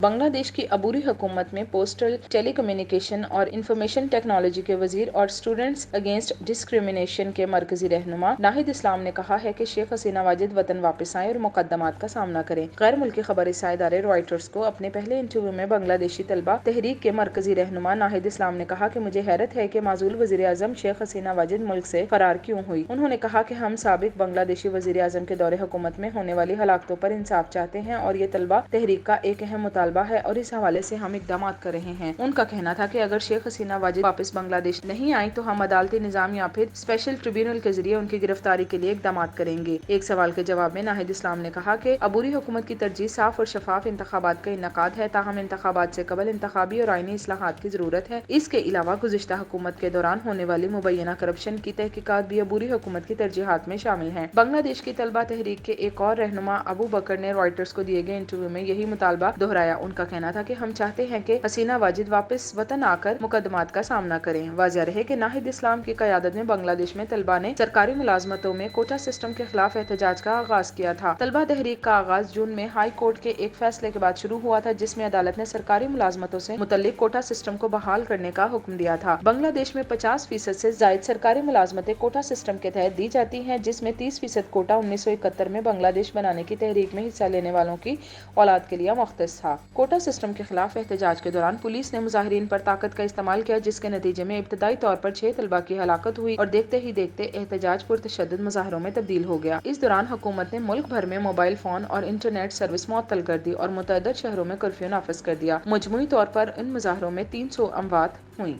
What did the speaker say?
بنگلہ دیش کی عبوری حکومت میں پوسٹل ٹیلی کمیونیکیشن اور انفارمیشن ٹیکنالوجی کے وزیر اور اسٹوڈنٹس اگینسٹ ڈسکریمنیشن کے مرکزی رہنما ناہید اسلام نے کہا ہے کہ شیخ حسینہ واجد وطن واپس آئیں اور مقدمات کا سامنا کریں۔ غیر ملکی خبر رساں ادارے رائٹرز کو اپنے پہلے انٹرویو میں بنگلہ دیشی طلبہ تحریک کے مرکزی رہنما ناہید اسلام نے کہا کہ مجھے حیرت ہے کہ معزول وزیر اعظم شیخ حسینہ واجد ملک سے فرار کیوں ہوئی۔ انہوں نے کہا کہ ہم سابق بنگلہ دیشی وزیر اعظم کے دور حکومت میں ہونے والی ہلاکتوں پر انصاف چاہتے ہیں اور یہ طلبہ تحریک کا ایک اہم مطالبہ ہے اور اس حوالے سے ہم اقدامات کر رہے ہیں۔ ان کا کہنا تھا کہ اگر شیخ حسینہ واجد واپس بنگلہ دیش نہیں آئیں تو ہم عدالتی نظام یا پھر اسپیشل ٹریبیونل کے ذریعے ان کی گرفتاری کے لیے اقدامات کریں گے۔ ایک سوال کے جواب میں ناہید اسلام نے کہا کہ عبوری حکومت کی ترجیح صاف اور شفاف انتخابات کا انعقاد ہے، تاہم انتخابات سے قبل انتخابی اور آئینی اصلاحات کی ضرورت ہے۔ اس کے علاوہ گزشتہ حکومت کے دوران ہونے والی مبینہ کرپشن کی تحقیقات بھی عبوری حکومت کی ترجیحات میں شامل ہیں۔ بنگلہ دیش کی طلبہ تحریک کے ایک اور رہنما ابو بکر نے رائٹرز کو دیے گئے انٹرویو میں یہی مطالبہ دہرایا۔ ان کا کہنا تھا کہ ہم چاہتے ہیں کہ حسینہ واجد واپس وطن آ کر مقدمات کا سامنا کریں۔ واضح رہے کہ ناہید اسلام کی قیادت میں بنگلہ دیش میں طلبہ نے سرکاری ملازمتوں میں کوٹا سسٹم کے خلاف احتجاج کا آغاز کیا تھا۔ طلبہ تحریک کا آغاز جون میں ہائی کورٹ کے ایک فیصلے کے بعد شروع ہوا تھا، جس میں عدالت نے سرکاری ملازمتوں سے متعلق کوٹا سسٹم کو بحال کرنے کا حکم دیا تھا۔ بنگلہ دیش میں 50% سے زائد سرکاری ملازمتیں کوٹا سسٹم کے تحت دی جاتی ہیں، جس میں 30% کوٹا 1971 میں بنگلہ دیش بنانے کی تحریک میں حصہ لینے والوں کی اولاد کے لیے مختص تھا۔ کوٹا سسٹم کے خلاف احتجاج کے دوران پولیس نے مظاہرین پر طاقت کا استعمال کیا، جس کے نتیجے میں ابتدائی طور پر 6 طلبہ کی ہلاکت ہوئی اور دیکھتے ہی دیکھتے احتجاج پرتشدد مظاہروں میں تبدیل ہو گیا۔ اس دوران حکومت نے ملک بھر میں موبائل فون اور انٹرنیٹ سروس معطل کر دی اور متعدد شہروں میں کرفیو نافذ کر دیا۔ مجموعی طور پر ان مظاہروں میں 300 اموات ہوئیں۔